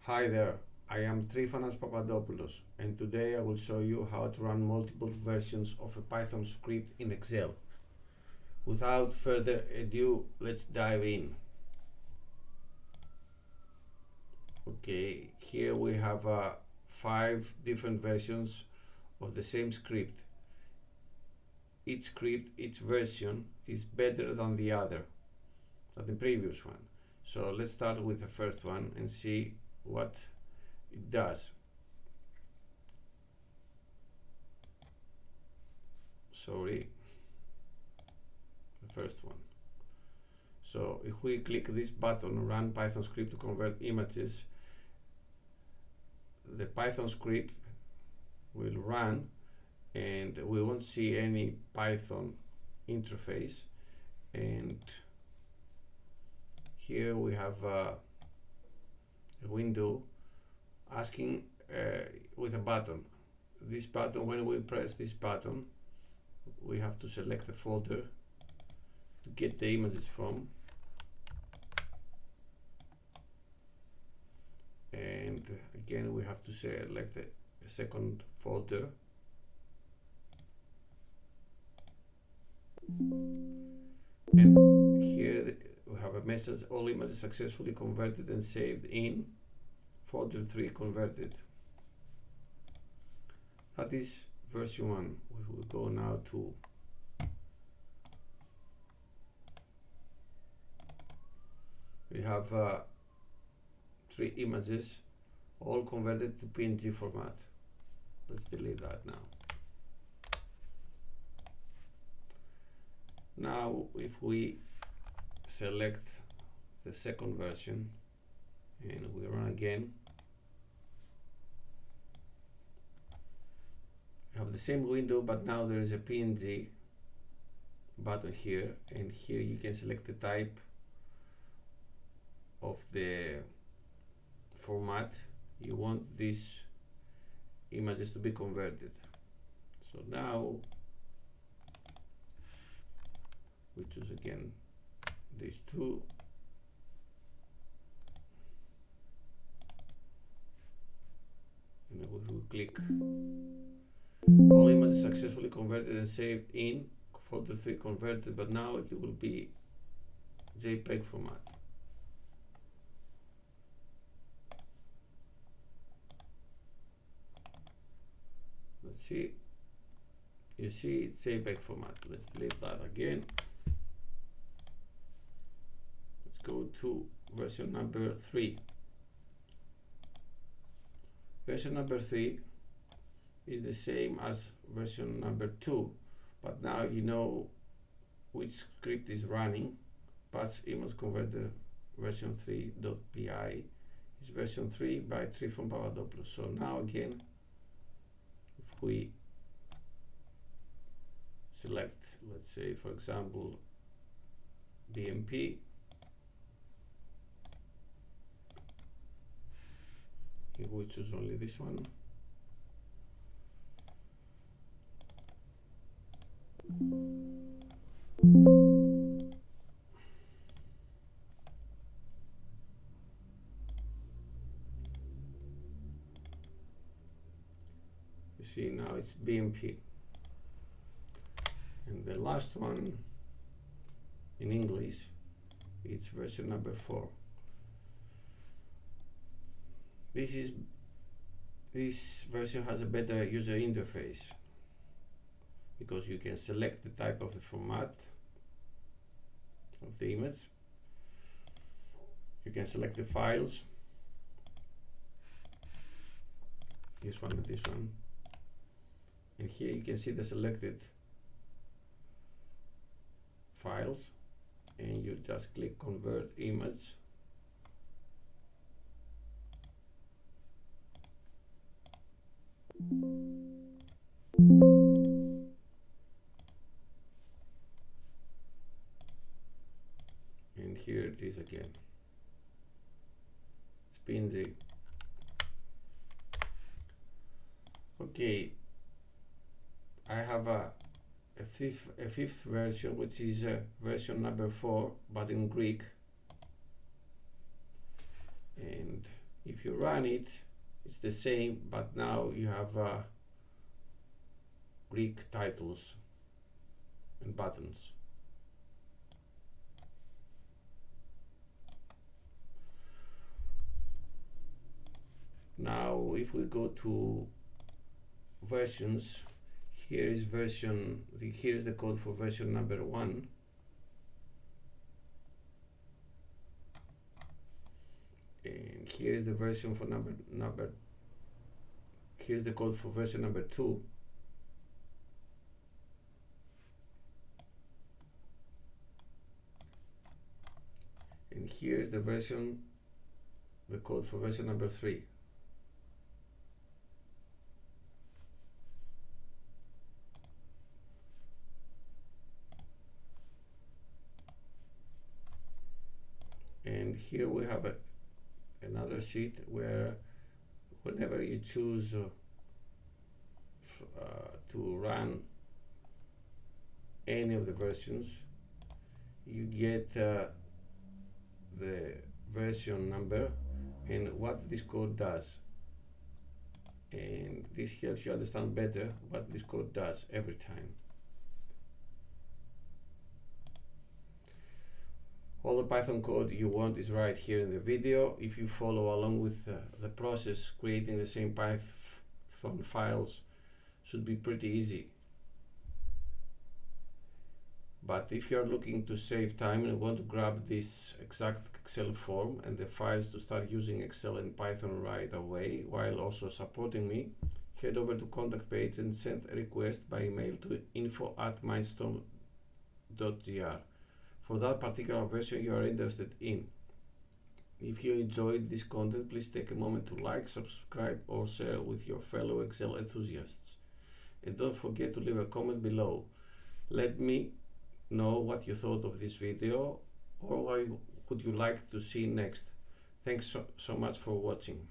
Hi there, I am Trifanas Papadopoulos, and today I will show you how to run multiple versions of a Python script in Excel. Without further ado, let's dive in. Okay, here we have 5 different versions of the same script. Each script, each version is better than the other, than the previous one. So let's start with the first one and see what it does. Sorry, the first one. So if we click this button, run Python script to convert images, the Python script will run and we won't see any Python interface. And here we have a window asking with a button. This button, when we press this button, we have to select the folder to get the images from, and again we have to select a second folder, and here we have a message: all images successfully converted and saved in folder 3 converted. That is version 1. We will go now to we have 3 images all converted to PNG format. Let's delete that now. Now if we select the second version and we run again, we have the same window, but now there is a PNG button here, and here you can select the type of the format you want these images to be converted. So now we choose again these 2, and we will click all images successfully converted and saved in folder 3 converted, but now it will be JPEG format. Let's see, you see it's JPEG format. Let's delete that again. Let's go to version number 3. Version number 3 is the same as version number 2, but now you know which script is running. Patch image converter version 3.py is version 3 by Trifon Papadopoulos. So now again, if we select, let's say for example BMP, if we choose only this one, you see now it's BMP. And the last one in English, it's version number 4. This version has a better user interface because you can select the type of the format of the image, you can select the files, this one and this one, and here you can see the selected files, and you just click convert image, and here it is again, it's PNG. Okay, I have a fifth version, which is version number 4, but in Greek, and If you run it, it's the same, but now you have Greek titles and buttons. Now if we go to versions, here is the code for version number 1. And here is the version for here's the code for version number 2. And here's the code for version number 3. And here we have another sheet where whenever you choose to run any of the versions, you get the version number and what this code does. And this helps you understand better what this code does every time. All the Python code you want is right here in the video. If you follow along with the process, creating the same Python files should be pretty easy. But if you are looking to save time and want to grab this exact Excel form and the files to start using Excel and Python right away while also supporting me, head over to contact page and send a request by email to info@mindstorm.gr for that particular version you are interested in. If you enjoyed this content, please take a moment to like, subscribe or share with your fellow Excel enthusiasts. And don't forget to leave a comment below. Let me know what you thought of this video or what would you like to see next. Thanks so much for watching.